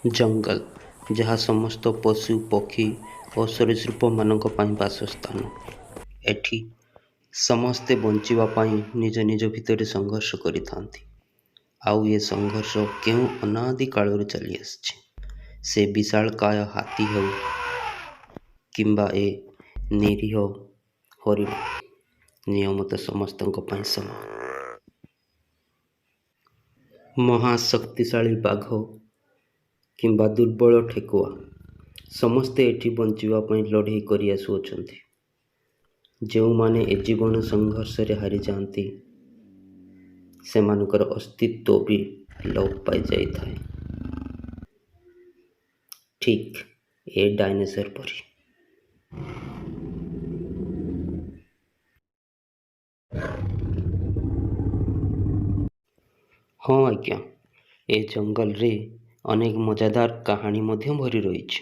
ଜଙ୍ଗଲ ଯାହା ସମସ୍ତ ପଶୁ ପକ୍ଷୀ ଓ ସରୀସୃପମାନଙ୍କ ପାଇଁ ବାସସ୍ଥାନ। ଏଠି ସମସ୍ତେ ବଞ୍ଚିବା ପାଇଁ ନିଜ ନିଜ ଭିତରେ ସଂଘର୍ଷ କରିଥାନ୍ତି। ଆଉ ଏ ସଂଘର୍ଷ କେଉଁ ଅନାଦି କାଳରୁ ଚାଲି ଆସିଛି। ସେ ବିଶାଳକାୟ ହାତୀ ହେଉ କିମ୍ବା ଏ ନିରୀହ ହରିଣ, ନିୟମ ତ ସମସ୍ତଙ୍କ ପାଇଁ ସମାନ। ମହାଶକ୍ତିଶାଳୀ ବାଘ କିମ୍ବା ଦୁର୍ବଳ ଠେକୁଆ, ସମସ୍ତେ ଏଠି ବଞ୍ଚିବା ପାଇଁ ଲଢ଼େଇ କରି ଆସୁଅଛନ୍ତି। ଯେଉଁମାନେ ଏ ଜୀବନ ସଂଘର୍ଷରେ ହାରିଯାଆନ୍ତି, ସେମାନଙ୍କର ଅସ୍ତିତ୍ୱ ବି ଲୋପ ପାଇଯାଇଥାଏ, ଠିକ୍ ଏ ଡାଇନୋସର ପରି। ହଁ ଆଜ୍ଞା, ଏ ଜଙ୍ଗଲରେ ଅନେକ ମଜାଦାର କାହାଣୀ ମଧ୍ୟ ଭରି ରହିଛି।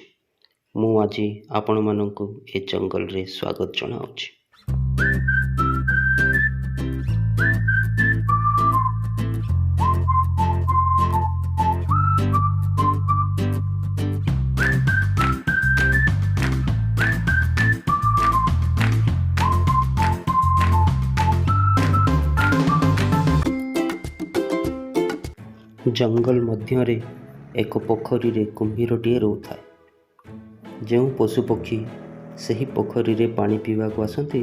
ମୁଁ ଆଜି ଆପଣମାନଙ୍କୁ ଏ ଜଙ୍ଗଲରେ ସ୍ୱାଗତ ଜଣାଉଛି। ଜଙ୍ଗଲ ମଧ୍ୟରେ ଏକ ପୋଖରୀରେ କୁମ୍ଭୀରଟିଏ ରହୁଥାଏ। ଯେଉଁ ପଶୁପକ୍ଷୀ ସେହି ପୋଖରୀରେ ପାଣି ପିଇବାକୁ ଆସନ୍ତି,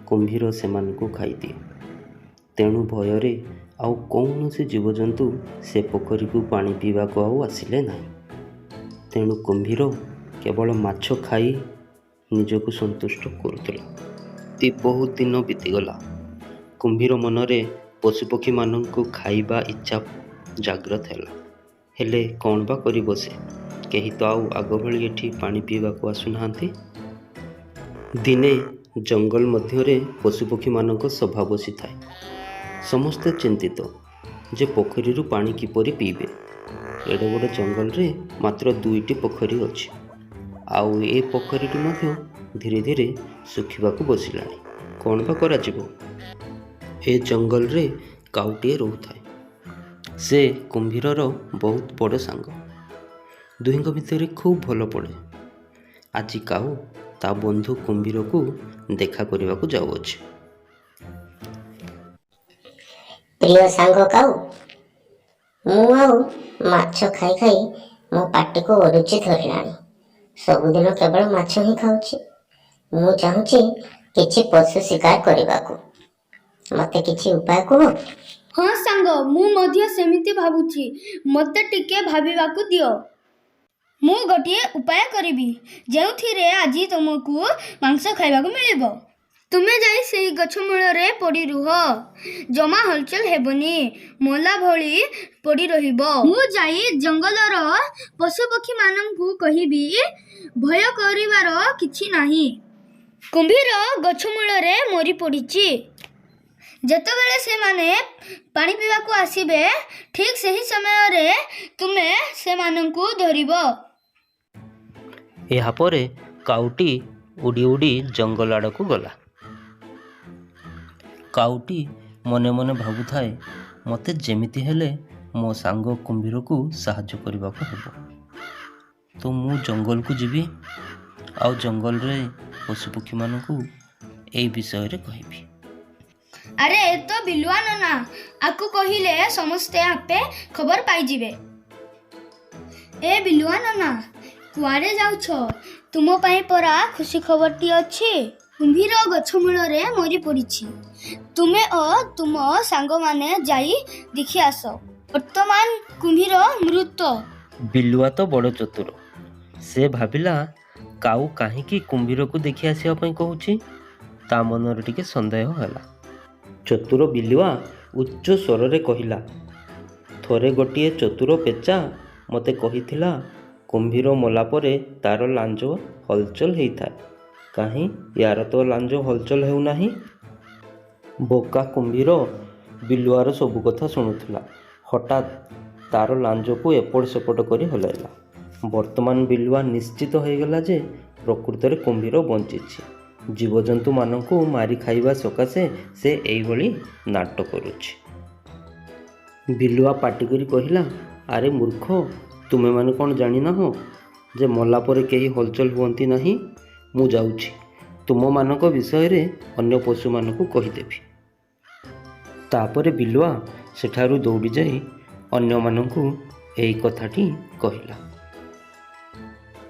କୁମ୍ଭୀର ସେମାନଙ୍କୁ ଖାଇଦିଏ। ତେଣୁ ଭୟରେ ଆଉ କୌଣସି ଜୀବଜନ୍ତୁ ସେ ପୋଖରୀକୁ ପାଣି ପିଇବାକୁ ଆଉ ଆସିଲେ ନାହିଁ। ତେଣୁ କୁମ୍ଭୀର କେବଳ ମାଛ ଖାଇ ନିଜକୁ ସନ୍ତୁଷ୍ଟ କରୁଥିଲା। ବହୁତ ଦିନ ବିତିଗଲା। କୁମ୍ଭୀର ମନରେ ପଶୁପକ୍ଷୀମାନଙ୍କୁ ଖାଇବା ଇଚ୍ଛା ଜାଗ୍ରତ ହେଲା। ହେଲେ କ'ଣ ବା କରିବ ସେ? କେହି ତ ଆଉ ଆଗ ଭଳି ଏଠି ପାଣି ପିଇବାକୁ ଆସୁନାହାନ୍ତି। ଦିନେ ଜଙ୍ଗଲ ମଧ୍ୟରେ ପଶୁପକ୍ଷୀମାନଙ୍କ ସଭା ବସିଥାଏ। ସମସ୍ତେ ଚିନ୍ତିତ ଯେ ପୋଖରୀରୁ ପାଣି କିପରି ପିଇବେ। ଏଡ଼େ ବଡ଼ ଜଙ୍ଗଲରେ ମାତ୍ର 2ଟି ପୋଖରୀ ଅଛି। ଆଉ ଏ ପୋଖରୀଟି ମଧ୍ୟ ଧୀରେ ଧୀରେ ଶୁଖିବାକୁ ବସିଲାଣି। କ'ଣ ବା କରାଯିବ? ଏ ଜଙ୍ଗଲରେ କାଉଟିଏ ରହୁଥାଏ। ସେ କୁମ୍ଭୀରର ବହୁତ ବଡ଼ ସାଙ୍ଗ। ଦୁହିଁଙ୍କ ଭିତରେ ଖୁବ୍ ଭଲ ପଡ଼େ। ଆଜି କାଉ ତା ବନ୍ଧୁ କୁମ୍ଭୀରକୁ ଦେଖା କରିବାକୁ ଯାଉଅଛି। ପ୍ରିୟ ସାଙ୍ଗ କାଉ, ମୁଁ ଆଉ ମାଛ ଖାଇ ଖାଇ ମୋ ପାଟିକୁ ଅରୁଚି ଧରିଲାଣି। ସବୁଦିନ କେବଳ ମାଛ ହିଁ ଖାଉଛି। ମୁଁ ଚାହୁଁଛି କିଛି ପଶୁ ଶିକାର କରିବାକୁ। ମୋତେ କିଛି ଉପାୟ କୁହ। ହଁ ସାଙ୍ଗ, ମୁଁ ମଧ୍ୟ ସେମିତି ଭାବୁଛି। ମୋତେ ଟିକେ ଭାବିବାକୁ ଦିଅ। ମୁଁ ଗୋଟିଏ ଉପାୟ କରିବି, ଯେଉଁଥିରେ ଆଜି ତୁମକୁ ମାଂସ ଖାଇବାକୁ ମିଳିବ। ତୁମେ ଯାଇ ସେହି ଗଛ ମୂଳରେ ପଡ଼ି ରୁହ। ଜମା ହଲଚଲ ହେବନି, ମଲା ଭଳି ପଡ଼ି ରହିବ। ମୁଁ ଯାଇ ଜଙ୍ଗଲର ପଶୁପକ୍ଷୀମାନଙ୍କୁ କହିବି, ଭୟ କରିବାର କିଛି ନାହିଁ। କୁମ୍ଭୀର ଗଛ ମୂଳରେ ମରି ପଡ଼ିଛି। ଯେତେବେଳେ ସେମାନେ ପାଣି ପିଇବାକୁ ଆସିବେ, ଠିକ୍ ସେହି ସମୟରେ ତୁମେ ସେମାନଙ୍କୁ ଧରିବ। ଏହାପରେ କାଉଟି ଉଡ଼ି ଉଡ଼ି ଜଙ୍ଗଲ ଆଡ଼କୁ ଗଲା। କାଉଟି ମନେ ମନେ ଭାବୁଥାଏ, ମୋତେ ଯେମିତି ହେଲେ ମୋ ସାଙ୍ଗ କୁମ୍ଭୀରକୁ ସାହାଯ୍ୟ କରିବାକୁ ହେବ। ତ ମୁଁ ଜଙ୍ଗଲକୁ ଯିବି, ଆଉ ଜଙ୍ଗଲରେ ପଶୁପକ୍ଷୀମାନଙ୍କୁ ଏଇ ବିଷୟରେ କହିବି। ଆରେ ଏ ତ ବିଲୁଆ ନନା, ଆକୁ କହିଲେ ସମସ୍ତେ ଆପେ ଖବର ପାଇଯିବେ। ଏ ବିଲୁଆ ନନା, କୁଆଡ଼େ ଯାଉଛ? ତୁମ ପାଇଁ ପରା ଖୁସି ଖବରଟି ଅଛି। କୁମ୍ଭୀର ଗଛ ମୂଳରେ ମରି ପଡ଼ିଛି। ତୁମେ ଓ ତୁମ ସାଙ୍ଗମାନେ ଯାଇ ଦେଖି ଆସ। ବର୍ତ୍ତମାନ କୁମ୍ଭୀର ମୃତ। ବିଲୁଆ ତ ବଡ଼ ଚତୁର। ସେ ଭାବିଲା, କାଉ କାହିଁକି କୁମ୍ଭୀରକୁ ଦେଖି ଆସିବା ପାଇଁ କହୁଛି। ତା ମନରେ ଟିକେ ସନ୍ଦେହ ହେଲା। ଚତୁର ବିଲୁଆ ଉଚ୍ଚ ସ୍ୱରରେ କହିଲା, ଥରେ ଗୋଟିଏ ଚତୁର ପେଚା ମୋତେ କହିଥିଲା, କୁମ୍ଭୀର ମଲା ପରେ ତାର ଲାଞ୍ଜ ହଲଚଲ ହେଇଥାଏ। କାହିଁ ୟାର ତ ଲାଞ୍ଜ ହଲଚଲ ହେଉନାହିଁ। ବୋକା କୁମ୍ଭୀର ବିଲୁଆର ସବୁ କଥା ଶୁଣୁଥିଲା। ହଠାତ୍ ତାର ଲାଞ୍ଜକୁ ଏପଟ ସେପଟ କରି ହଲାଇଲା। ବର୍ତ୍ତମାନ ବିଲୁଆ ନିଶ୍ଚିତ ହୋଇଗଲା ଯେ ପ୍ରକୃତରେ କୁମ୍ଭୀର ବଞ୍ଚିଛି। ଜୀବଜନ୍ତୁମାନଙ୍କୁ ମାରି ଖାଇବା ସକାଶେ ସେ ଏଇଭଳି ନାଟ କରୁଛି। ବିଲୁଆ ପାଟି କରି କହିଲା, ଆରେ ମୂର୍ଖ, ତୁ ତୁମେମାନେ କ'ଣ ଜାଣିନାହଁ ଯେ ମଲା ପରେ କେହି ହଲଚଲ ହୁଅନ୍ତି ନାହିଁ? ମୁଁ ଯାଉଛି, ତୁମମାନଙ୍କ ବିଷୟରେ ଅନ୍ୟ ପଶୁମାନଙ୍କୁ କହିଦେବି। ତାପରେ ବିଲୁଆ ସେଠାରୁ ଦୌଡ଼ି ଯାଇ ଅନ୍ୟମାନଙ୍କୁ ଏହି କଥାଟି କହିଲା।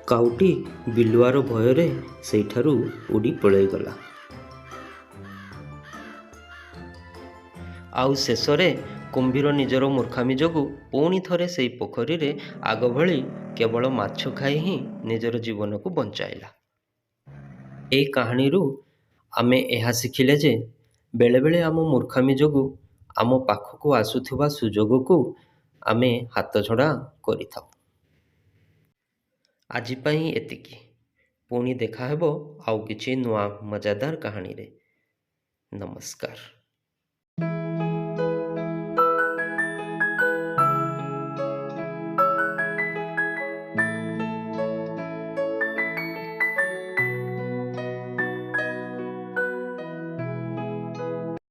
କାଉଟି ବିଲୁଆର ଭୟରେ ସେଇଠାରୁ ଉଡ଼ି ପଳାଇଗଲା। ଆଉ ଶେଷରେ କୁମ୍ଭୀର ନିଜର ମୂର୍ଖାମି ଯୋଗୁଁ ପୁଣି ଥରେ ସେହି ପୋଖରୀରେ ଆଗ ଭଳି କେବଳ ମାଛ ଖାଇ ହିଁ ନିଜର ଜୀବନକୁ ବଞ୍ଚାଇଲା। ଏହି କାହାଣୀରୁ ଆମେ ଏହା ଶିଖିଲେ ଯେ ବେଳେବେଳେ ଆମ ମୂର୍ଖାମି ଯୋଗୁଁ ଆମ ପାଖକୁ ଆସୁଥିବା ସୁଯୋଗକୁ ଆମେ ହାତଛଡ଼ା କରିଥାଉ। ଆଜି ପାଇଁ ଏତିକି। ପୁଣି ଦେଖା ହେବ ଆଉ କିଛି ନୂଆ ମଜାଦାର କାହାଣୀରେ। ନମସ୍କାର।